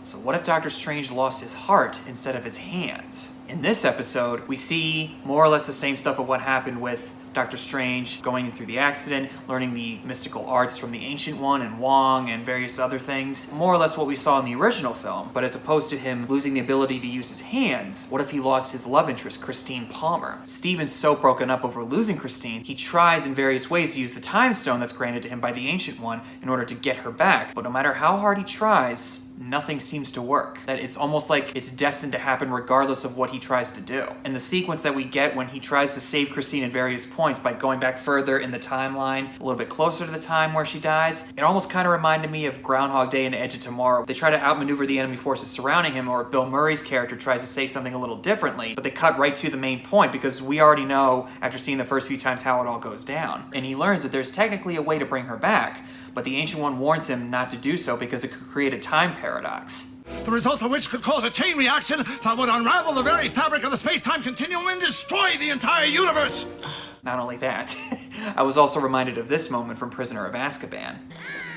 So what if Doctor Strange lost his heart instead of his hands? In this episode, we see more or less the same stuff of what happened with Doctor Strange going through the accident, learning the mystical arts from the Ancient One and Wong and various other things. More or less what we saw in the original film, but as opposed to him losing the ability to use his hands, what if he lost his love interest, Christine Palmer? Steven's so broken up over losing Christine, he tries in various ways to use the Time Stone that's granted to him by the Ancient One in order to get her back, but no matter how hard he tries, nothing seems to work. That it's almost like it's destined to happen regardless of what he tries to do. And the sequence that we get when he tries to save Christine at various points by going back further in the timeline, a little bit closer to the time where she dies, it almost kind of reminded me of Groundhog Day and Edge of Tomorrow. They try to outmaneuver the enemy forces surrounding him, or Bill Murray's character tries to say something a little differently, but they cut right to the main point because we already know after seeing the first few times how it all goes down. And he learns that there's technically a way to bring her back, but the Ancient One warns him not to do so because it could create a time paradox. The results of which could cause a chain reaction that would unravel the very fabric of the space-time continuum and destroy the entire universe. Not only that, I was also reminded of this moment from Prisoner of Azkaban.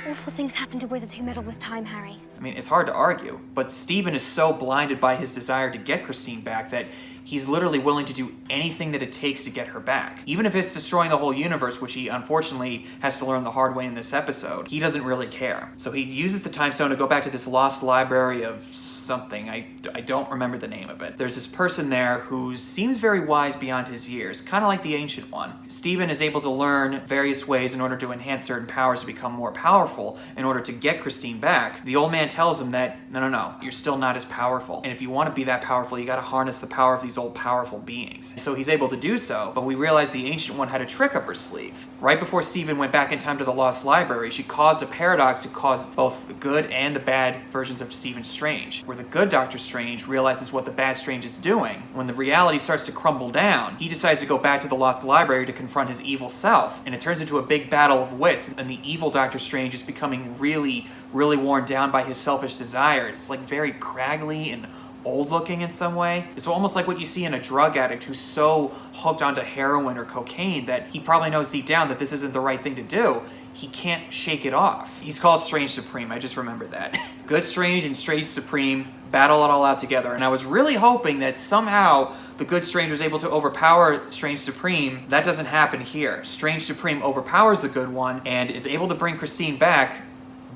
Awful things happen to wizards who meddle with time, Harry. I mean, it's hard to argue, but Steven is so blinded by his desire to get Christine back that he's literally willing to do anything that it takes to get her back. Even if it's destroying the whole universe, which he unfortunately has to learn the hard way in this episode, he doesn't really care. So he uses the Time Stone to go back to this lost library of something. I don't remember the name of it. There's this person there who seems very wise beyond his years, kind of like the Ancient One. Steven is able to learn various ways in order to enhance certain powers to become more powerful in order to get Christine back. The old man tells him that, no, you're still not as powerful. And if you want to be that powerful, you gotta harness the power of these old powerful beings. So he's able to do so, but we realize the Ancient One had a trick up her sleeve. Right before Steven went back in time to the Lost Library, she caused a paradox to cause both the good and the bad versions of Stephen Strange, where the good Doctor Strange realizes what the bad Strange is doing. When the reality starts to crumble down, he decides to go back to the Lost Library to confront his evil self, and it turns into a big battle of wits, and the evil Doctor Strange is becoming really worn down by his selfish desire. It's like very craggly and old looking in some way. It's almost like what you see in a drug addict who's so hooked onto heroin or cocaine that he probably knows deep down that this isn't the right thing to do. He can't shake it off. He's called Strange Supreme, I just remembered that. Good Strange and Strange Supreme battle it all out together, and I was really hoping that somehow the Good Strange was able to overpower Strange Supreme. That doesn't happen here. Strange Supreme overpowers the Good One and is able to bring Christine back,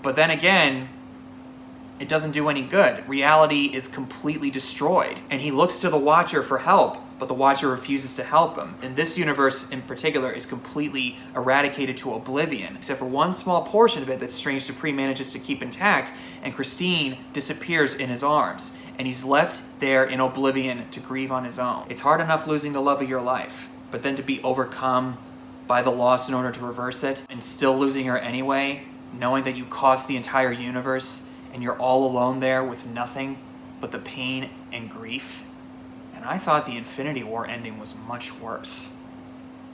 but then again, it doesn't do any good. Reality is completely destroyed, and he looks to the Watcher for help, but the Watcher refuses to help him. And this universe in particular is completely eradicated to oblivion, except for one small portion of it that Strange Supreme manages to keep intact, and Christine disappears in his arms, and he's left there in oblivion to grieve on his own. It's hard enough losing the love of your life, but then to be overcome by the loss in order to reverse it, and still losing her anyway, knowing that you cost the entire universe, and you're all alone there with nothing but the pain and grief. And I thought the Infinity War ending was much worse.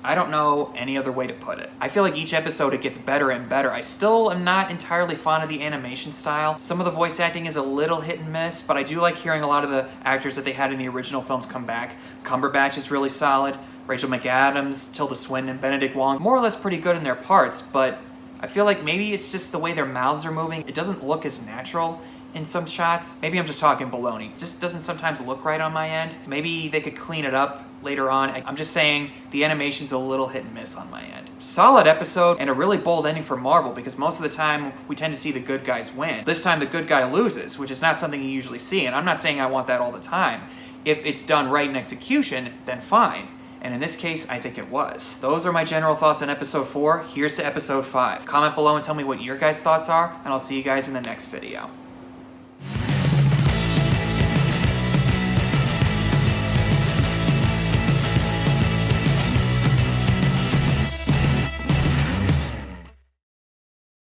I don't know any other way to put it. I feel like each episode it gets better and better. I still am not entirely fond of the animation style. Some of the voice acting is a little hit and miss, but I do like hearing a lot of the actors that they had in the original films come back. Cumberbatch is really solid. Rachel McAdams, Tilda Swinton, and Benedict Wong, more or less pretty good in their parts, but I feel like maybe it's just the way their mouths are moving. It doesn't look as natural in some shots. Maybe I'm just talking baloney. It just doesn't sometimes look right on my end. Maybe they could clean it up later on. I'm just saying the animation's a little hit and miss on my end. Solid episode and a really bold ending for Marvel because most of the time we tend to see the good guys win. This time the good guy loses, which is not something you usually see, and I'm not saying I want that all the time. If it's done right in execution, then fine. And in this case, I think it was. Those are my general thoughts on episode 4. Here's to episode 5. Comment below and tell me what your guys' thoughts are, and I'll see you guys in the next video.